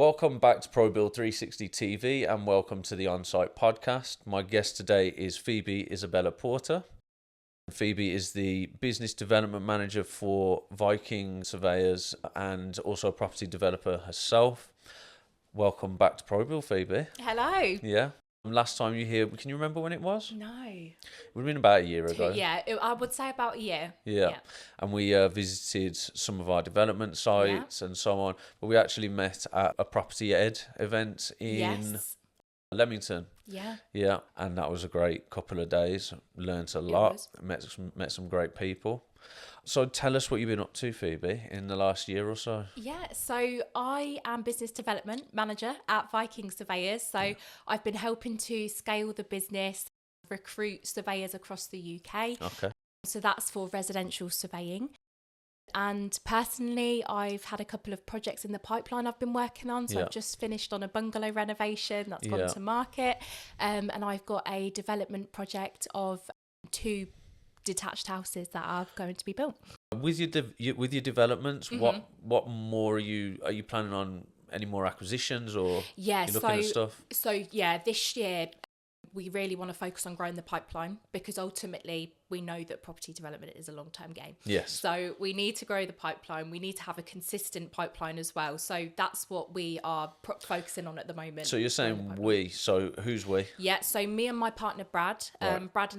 Welcome back to ProBuild 360 TV and welcome to the Onsite Podcast. My guest today is Phoebe Isabella Porter. Phoebe is the Business Development Manager for Viking Surveyors and also a property developer herself. Welcome back to ProBuild, Phoebe. Hello. Yeah. Last time you were here, can you remember when it was? No. It would have been about a year ago. Yeah, I would say about a year. Yeah. And we visited some of our development sites and so on. But we actually met at a Property Ed event in Leamington. Yeah. Yeah. And that was a great couple of days. Learned a lot. Met some great people. So tell us what you've been up to, Phoebe, in the last year or so. Yeah, so I am Business Development Manager at Viking Surveyors. So I've been helping to scale the business, recruit surveyors across the UK. Okay. So that's for residential surveying. And personally, I've had a couple of projects in the pipeline I've been working on. So I've just finished on a bungalow renovation that's gone to market. And I've got a development project of 2 detached houses that are going to be built. With your developments, what more are you planning on? Any more acquisitions or you looking at stuff? So this year we really want to focus on growing the pipeline because ultimately we know that property development is a long-term game. Yes. So we need to grow the pipeline. We need to have a consistent pipeline as well. So that's what we are focusing on at the moment. So you're saying we. So who's we? Yeah. So me and my partner, Brad. Brad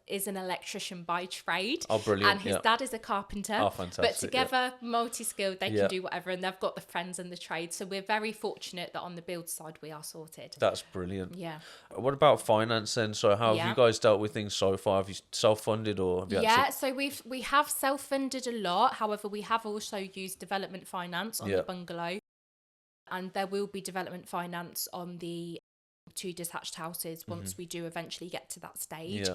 is an electrician by trade. Oh, brilliant. And his dad is a carpenter. Oh, fantastic. But together, multi-skilled, they can do whatever. And they've got the friends in the trade. So we're very fortunate that on the build side, we are sorted. That's brilliant. Yeah. What about finance then? So how have you guys dealt with things so far? Have you self-funded or have you so we have self-funded a lot. However, we have also used development finance on the bungalow, and there will be development finance on the 2 detached houses once we do eventually get to that stage.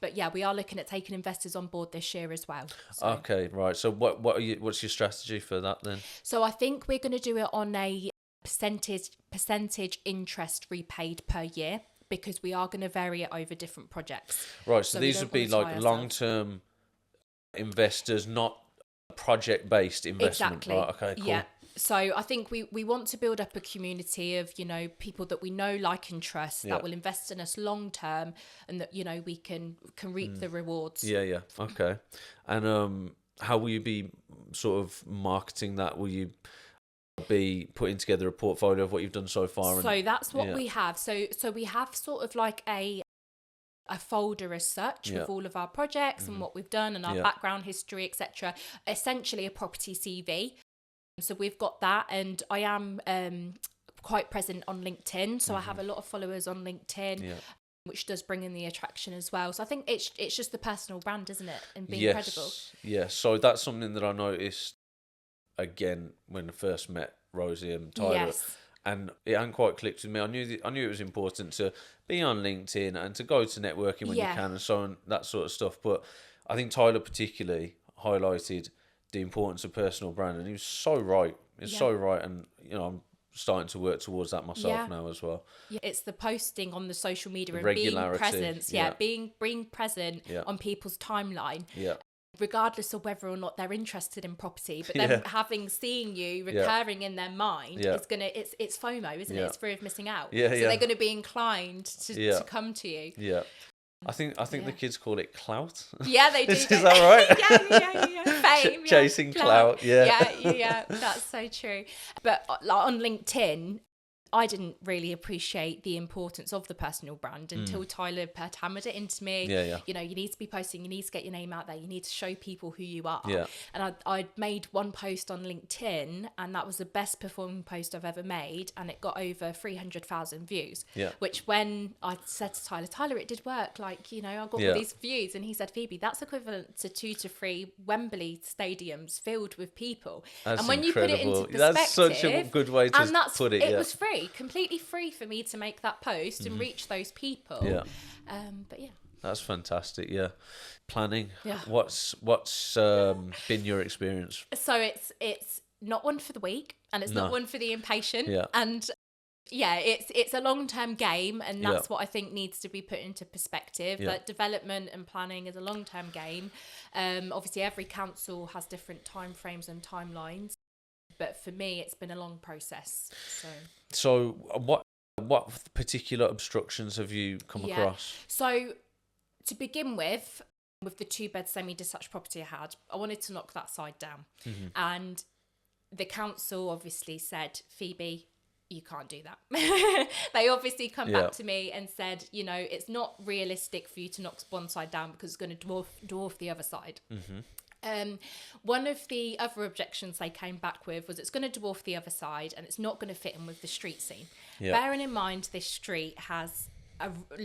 But we are looking at taking investors on board this year as well. So. Okay, right. So what's your strategy for that then? So I think we're going to do it on a percentage interest repaid per year, because we are going to vary it over different projects. Right, so these would be like long-term investors, not project-based investment. Exactly. Right, okay, cool. Yeah. So I think we want to build up a community of, people that we know, like and trust that will invest in us long-term, and that, we can reap the rewards. Yeah. Okay. And how will you be sort of marketing that? Will you be putting together a portfolio of what you've done so far? So that's what we have. So we have sort of like a folder as such with all of our projects and what we've done and our background history, etc. Essentially a property CV. So we've got that, and I am quite present on LinkedIn. So I have a lot of followers on LinkedIn. Which does bring in the attraction as well. So I think it's just the personal brand, isn't it? And being credible. Yes. So that's something that I noticed again when I first met Rosie and Tyler, and it hadn't quite clicked with me. I knew it was important to be on LinkedIn and to go to networking when you can and so on, that sort of stuff. But I think Tyler particularly highlighted the importance of personal brand, and he was so right. It's so right, and I'm starting to work towards that myself now as well. It's the posting on the social media and regularity, being present on people's timeline. Regardless of whether or not they're interested in property, but then seeing you recurring in their mind is it's FOMO, isn't it? It's fear of missing out. So they're going to be inclined to come to you. Yeah. I think the kids call it clout. Yeah, they do. Is that right? Yeah. Fame, chasing clout. Yeah. That's so true. But on LinkedIn, I didn't really appreciate the importance of the personal brand until Tyler hammered it into me. You need to be posting, you need to get your name out there, you need to show people who you are. And I'd made one post on LinkedIn, and that was the best performing post I've ever made, and it got over 300,000 views. Which when I said to Tyler, it did work. I got all these views, and he said, Phoebe, that's equivalent to 2 to 3 Wembley stadiums filled with people. That's and when incredible. You put it into perspective, that's such a good way to put it. It was free. Completely free for me to make that post and reach those people. But that's fantastic. Planning. What's been your experience? So it's not one for the weak, and it's not one for the impatient. And it's a long-term game, and that's what I think needs to be put into perspective. That development and planning is a long-term game. Obviously every council has different timeframes and timelines. But for me, it's been a long process. So what particular obstructions have you come across? So to begin with the 2-bed semi-detached property I wanted to knock that side down. Mm-hmm. And the council obviously said, Phoebe, you can't do that. They obviously come back to me and said, you know, it's not realistic for you to knock one side down because it's going to dwarf the other side. Mm-hmm. One of the other objections they came back with was it's going to dwarf the other side and it's not going to fit in with the street scene. Bearing in mind this street has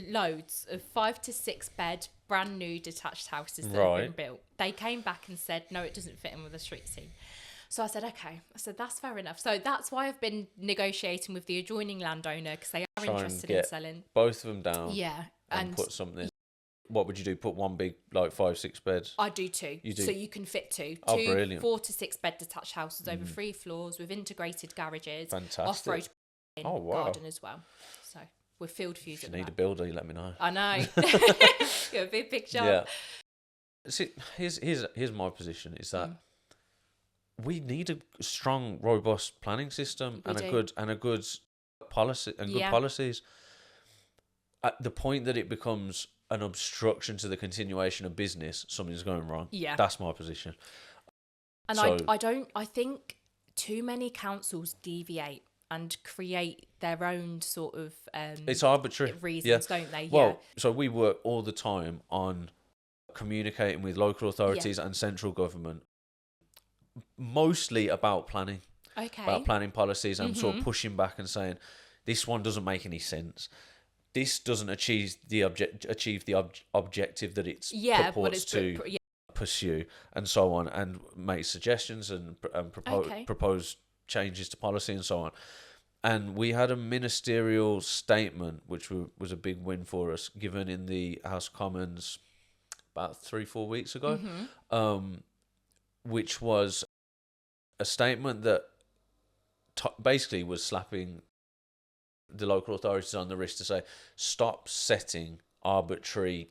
loads of 5 to 6 bed brand new detached houses that have been built. They came back and said, no, it doesn't fit in with the street scene. So I said, okay. I said, that's fair enough. So that's why I've been negotiating with the adjoining landowner because they are interested in selling. Both of them down. Yeah. And put something. What would you do? Put one big, like 5-6 beds? I do 2. You do? So you can fit 2. Oh, brilliant. 4 to 6 bed detached houses over 3 floors with integrated garages. Fantastic. Off-road garden as well. So we're field views. If you need a builder, you let me know. I know. It'll be a big job. Yeah. See, here's my position is that we need a strong, robust planning system and a good policy and good policies. At the point that it becomes an obstruction to the continuation of business, something's going wrong. Yeah. That's my position. And I think too many councils deviate and create their own sort of it's arbitrary reasons, don't they? Well, so we work all the time on communicating with local authorities and central government, mostly about planning, about planning policies, and sort of pushing back and saying this one doesn't make any sense. This doesn't achieve the objective that it's purports to pursue, and so on, and make suggestions and propose changes to policy and so on. And we had a ministerial statement, which was a big win for us, given in the House of Commons about 3-4 weeks ago, which was a statement that basically was slapping the local authorities on the wrist to say, stop setting arbitrary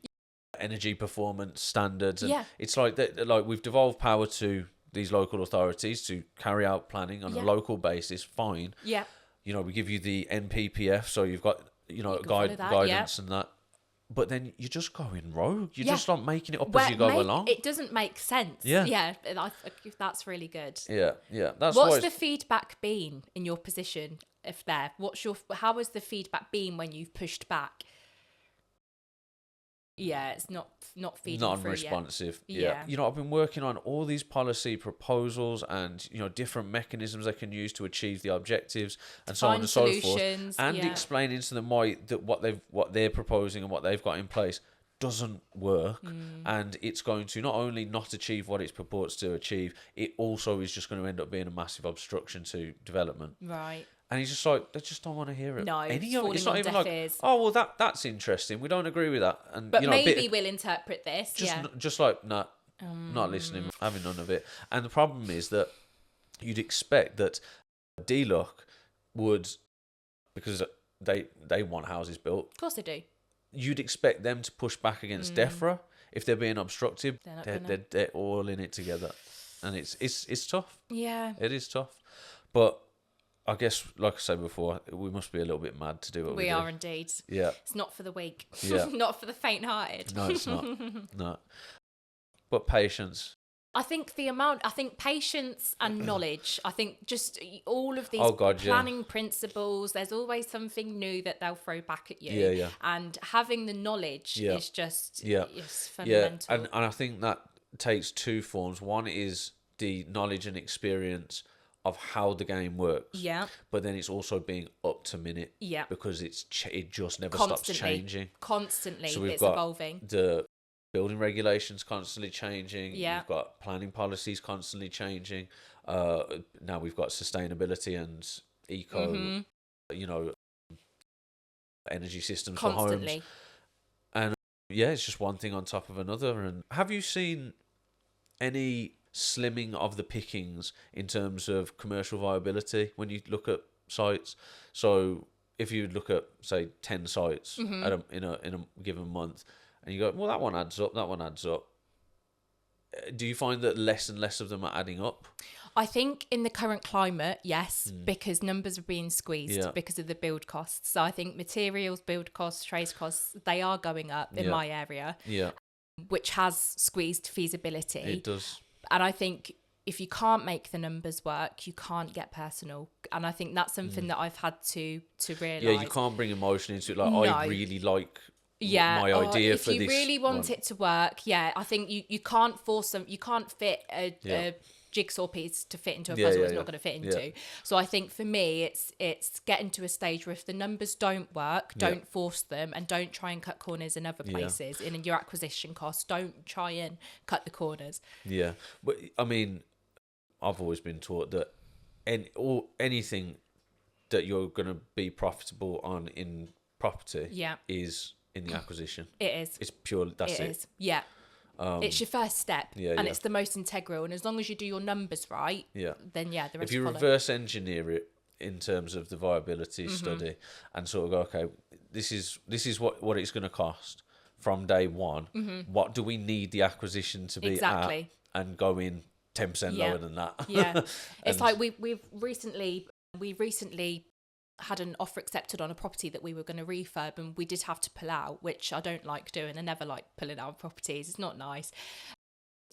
energy performance standards. And it's like that, like we've devolved power to these local authorities to carry out planning on a local basis. Fine. Yeah. You know, we give you the NPPF, so you've got, guidance and that. But then you're just going rogue. You're just not making it up as you go along. It doesn't make sense. Yeah, that's really good. Yeah. What's the feedback been in your position? How has the feedback been when you've pushed back? Yeah, it's not feeding through non-responsive. Yeah. You know, I've been working on all these policy proposals and, different mechanisms they can use to achieve the objectives and so on and so forth. And explaining to them why what they're proposing and what they've got in place doesn't work. And it's going to not only not achieve what it purports to achieve, it also is just going to end up being a massive obstruction to development. Right. And he's just like, they just don't want to hear it. No, it's not even like, ears. Oh, well, that's interesting. We don't agree with that. And but maybe we'll interpret this. Just like, nah, not listening, having none of it. And the problem is that you'd expect that DLUC would, because they want houses built. Of course they do. You'd expect them to push back against DEFRA if they're being obstructive. They're all in it together. And it's tough. Yeah. It is tough. But I guess, like I said before, we must be a little bit mad to do what we do. We are indeed. Yeah. It's not for the weak. Yeah. Not for the faint-hearted. No, it's not. No. But patience. I think patience and knowledge. I think just all of these planning principles, there's always something new that they'll throw back at you. Yeah. And having the knowledge is just it's fundamental. Yeah. And I think that takes 2 forms. One is the knowledge and experience of how the game works. Yeah. But then it's also being up to minute. Yeah. Because it just never stops changing. Constantly. So we've it's got evolving. The building regulations constantly changing. Yeah. We've got planning policies constantly changing. Now we've got sustainability and eco, energy systems constantly. For homes. And it's just one thing on top of another. And have you seen any slimming of the pickings in terms of commercial viability when you look at sites? So if you look at, say, 10 sites in a given month, and you go, well, that one adds up. Do you find that less and less of them are adding up? I think in the current climate, yes, because numbers are being squeezed because of the build costs. So I think materials, build costs, trades costs, they are going up in my area, which has squeezed feasibility. It does. And I think if you can't make the numbers work, you can't get personal. And I think that's something that I've had to realise. Yeah, you can't bring emotion into it. Like, I really like my idea for this. If you really want it to work, I think you can't force them. You can't fit a jigsaw piece to fit into a puzzle it's not going to fit into. So I think for me, it's getting to a stage where if the numbers don't work, don't force them, and don't try and cut corners in other places. In your acquisition costs, don't try and cut the corners. Yeah, but I mean, I've always been taught that anything that you're going to be profitable on in property is in the acquisition. It is. It's purely, that's it. It is, yeah. It's your first step, and it's the most integral. And as long as you do your numbers right, then the rest. If you reverse engineer it in terms of the viability study, and sort of go, okay, this is what it's going to cost from day one. What do we need the acquisition to be at, and go in 10% lower than that? It's like we recently had an offer accepted on a property that we were going to refurb, and we did have to pull out, which I don't like doing. I never like pulling out properties. It's not nice.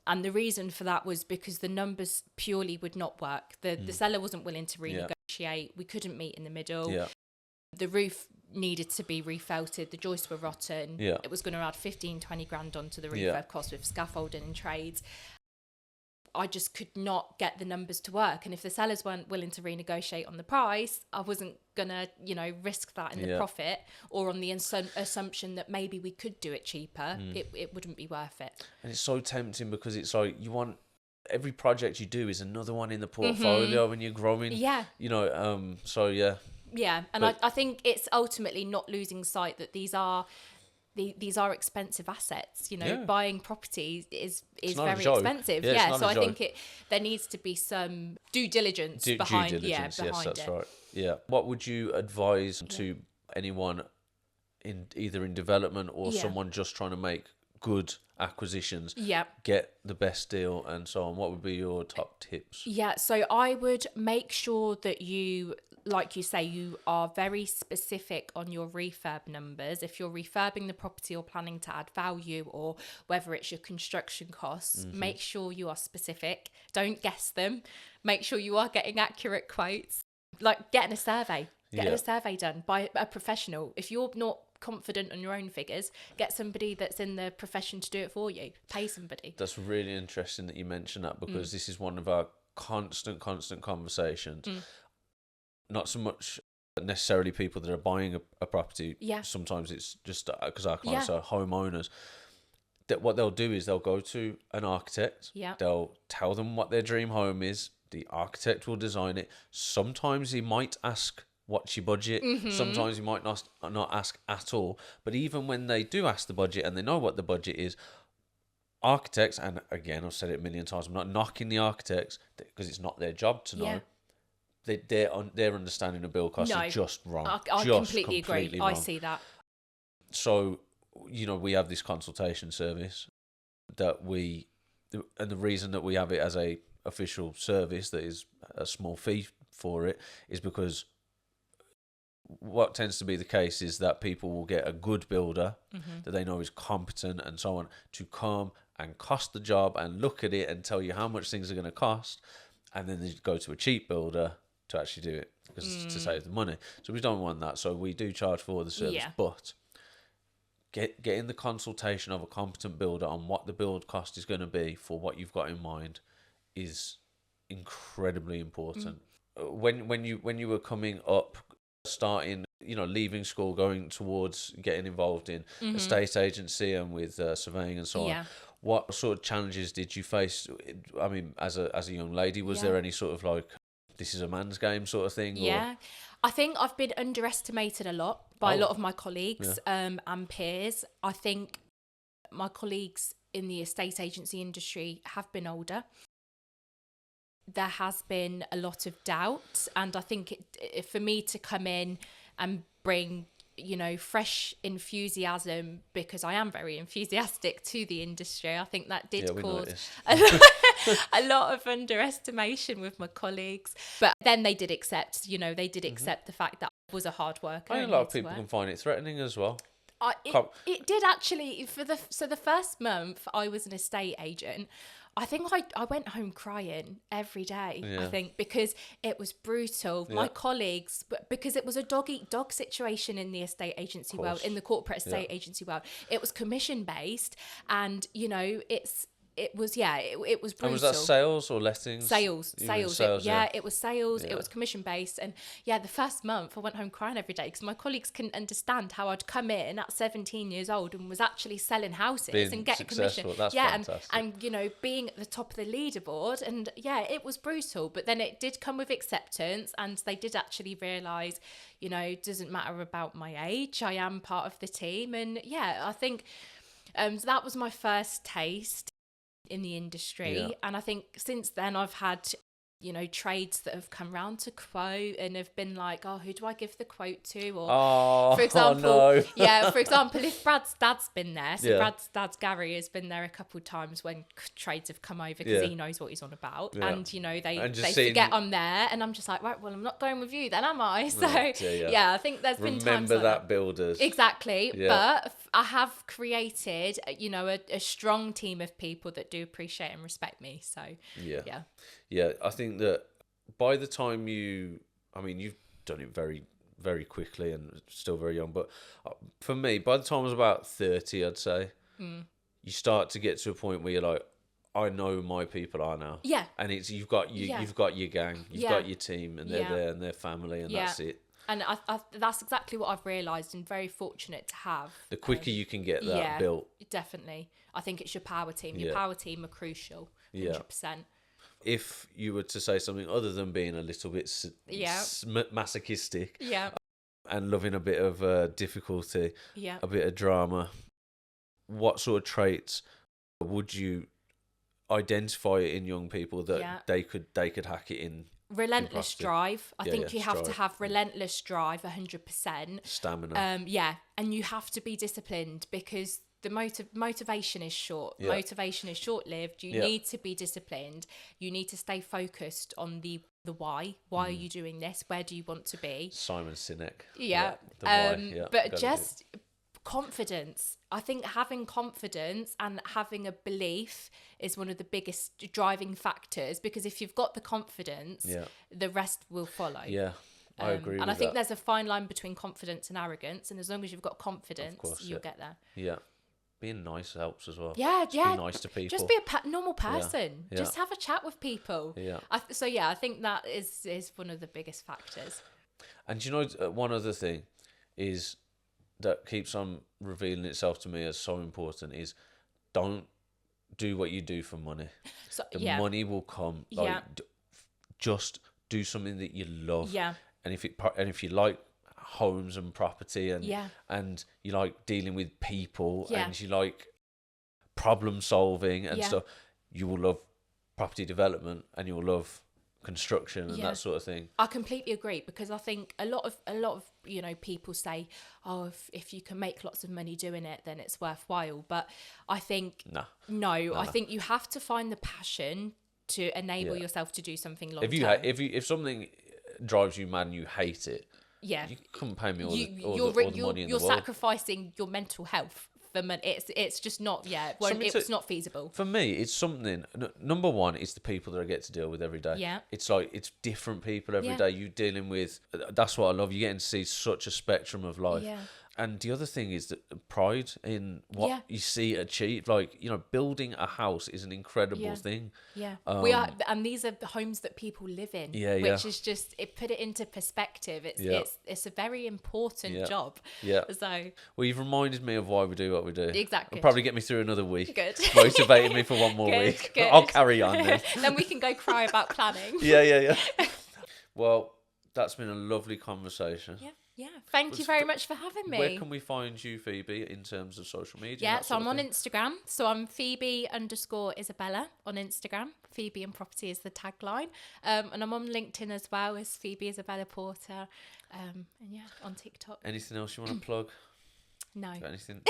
And the reason for that was because the numbers purely would not work. The seller wasn't willing to renegotiate. We couldn't meet in the middle. The roof needed to be refelted. The joists were rotten. It was going to add 15-20 grand onto the refurb cost with scaffolding and trades. I just could not get the numbers to work. And if the sellers weren't willing to renegotiate on the price, I wasn't going to, risk that in the profit, or on the assumption that maybe we could do it cheaper. It wouldn't be worth it. And it's so everything, because it's like you want every project you do is another one in the portfolio when you're growing. And I think it's ultimately not losing sight that these are expensive assets. Buying property is very expensive. So I think there needs to be some due diligence behind it. Yes, that's right. Yeah. What would you advise to anyone either in development or someone just trying to make good acquisitions, get the best deal and so on? What would be your top tips? So I would make sure that you, like you say, you are very specific on your refurb numbers. If you're refurbing the property or planning to add value, or whether it's your construction costs, make sure you are specific. Don't guess them. Make sure you are getting accurate quotes. Like getting a survey. Getting a survey done by a professional. If you're not confident on your own figures, get somebody that's in the profession to do it for you. Pay somebody. That's really interesting that you mentioned that, because this is one of our constant conversations. Not so much necessarily people that are buying a property. Sometimes it's just because our clients are homeowners. That what they'll do is they'll go to an architect. They'll tell them what their dream home is. The architect will design it. Sometimes he might ask, what's your budget? Sometimes he might not ask at all. But even when they do ask the budget and they know what the budget is, architects, and again, I've said it a million times, I'm not knocking the architects because it's not their job to know. Their understanding of build costs is just wrong. I completely agree. Wrong. I see that. So, we have this consultation service and the reason that we have it as a official service that is a small fee for it is because what tends to be the case is that people will get a good builder that they know is competent and so on to come and cost the job and look at it and tell you how much things are going to cost, and then they go to a cheap builder to actually do it because to save the money. So we don't want that. So we do charge for the service, but getting the consultation of a competent builder on what the build cost is going to be for what you've got in mind is incredibly important. When you were coming up, starting, leaving school, going towards getting involved in estate agency and with surveying and so on, what sort of challenges did you face? I mean, as a young lady, was there any sort of like, this is a man's game sort of thing? Or? I think I've been underestimated a lot by a lot of my colleagues and peers. I think my colleagues in the estate agency industry have been older. There has been a lot of doubt, and I think for me to come in and bring, fresh enthusiasm, because I am very enthusiastic to the industry, I think that did cause a lot of underestimation with my colleagues. But then they did accept, accept the fact that I was a hard worker. I think a lot of people can find it threatening as well. It did actually. The first month I was an estate agent, I think I went home crying every day. Yeah. I think because it was brutal. Yeah. My colleagues, because it was a dog eat dog situation in the estate agency world, in the corporate estate agency world. It was commission based, and it was brutal. And was that sales or lettings? Sales. It was sales. Yeah. It was commission based, and the first month I went home crying every day because my colleagues couldn't understand how I'd come in at 17 years old and was actually selling houses and getting commission. That's fantastic. and being at the top of the leaderboard, and it was brutal. But then it did come with acceptance, and they did actually realise, it doesn't matter about my age. I am part of the team, and I think that was my first taste in the industry. And I think since then I've had trades that have come round to quote and have been like, oh, who do I give the quote to? Or for example, for example, if Brad's dad's been there, Brad's dad's Gary has been there a couple of times when trades have come over because he knows what he's on about, and they forget I'm there, and I'm just like, right, well, I'm not going with you then, am I? So I think there's been times like that builders exactly, but I have created a strong team of people that do appreciate and respect me. So I think that by the time you've done it very, very quickly and still very young, but for me, by the time I was about 30, I'd say, you start to get to a point where you're like, I know my people are now. Yeah. And it's you've got your gang, you've got your team, and they're there and their family, and that's it. And I that's exactly what I've realised, and very fortunate to have. The quicker you can get that built. Definitely. I think it's your power team. Your power team are crucial, 100%. If you were to say something other than being a little bit masochistic and loving a bit of difficulty, a bit of drama, what sort of traits would you identify in young people that they could hack it in? Relentless drive. I think you have to have relentless drive, 100%. Stamina. And you have to be disciplined, because the motivation is short. Motivation is short-lived. You need to be disciplined. You need to stay focused on the why. Why are you doing this? Where do you want to be? Simon Sinek. But just confidence. I think having confidence and having a belief is one of the biggest driving factors, because if you've got the confidence, the rest will follow. I agree with and I think there's a fine line between confidence and arrogance, and as long as you've got confidence, you'll get there. Being nice helps as well. Be nice to people. Just be a normal person. Just have a chat with people. I think that is one of the biggest factors. And one other thing is that keeps on revealing itself to me as so important is, don't do what you do for money. So, money will come. Just do something that you love. And if you like homes and property, and you like dealing with people, and you like problem solving and stuff, you will love property development, and you will love construction and that sort of thing. I completely agree, because I think a lot of people say, oh, if you can make lots of money doing it, then it's worthwhile. But I think I think you have to find the passion to enable yourself to do something long term. If something drives you mad and you hate it, you couldn't pay me all the money in the world. You're sacrificing your mental health for money. It's just not it's not feasible. For me, it's something. Number one, it's the people that I get to deal with every day. It's like it's different people every day. You're dealing with. That's what I love. You're getting to see such a spectrum of life. And the other thing is that pride in what you see achieved. Like, building a house is an incredible thing. We are, and these are the homes that people live in. Which is just, put it into perspective. It's a very important job. So, well, you've reminded me of why we do what we do. Exactly. It'll probably get me through another week. Good. Motivating me for one more week. Good. I'll carry on then. Then we can go cry about planning. Well, that's been a lovely conversation. Thank you very much for having me. Where can we find you, Phoebe, in terms of social media? So I'm on Instagram. So I'm Phoebe_Isabella on Instagram. Phoebe and Property is the tagline. And I'm on LinkedIn as well as Phoebe Isabella Porter. And on TikTok. Anything else you want to plug? No. Got anything?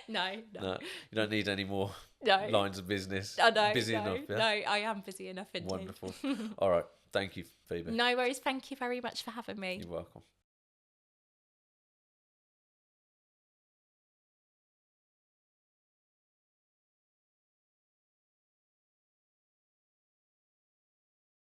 No. No. You don't need any more lines of business. Busy enough, yeah? No, I am busy enough indeed. Wonderful. All right. Thank you, Phoebe. No worries. Thank you very much for having me. You're welcome.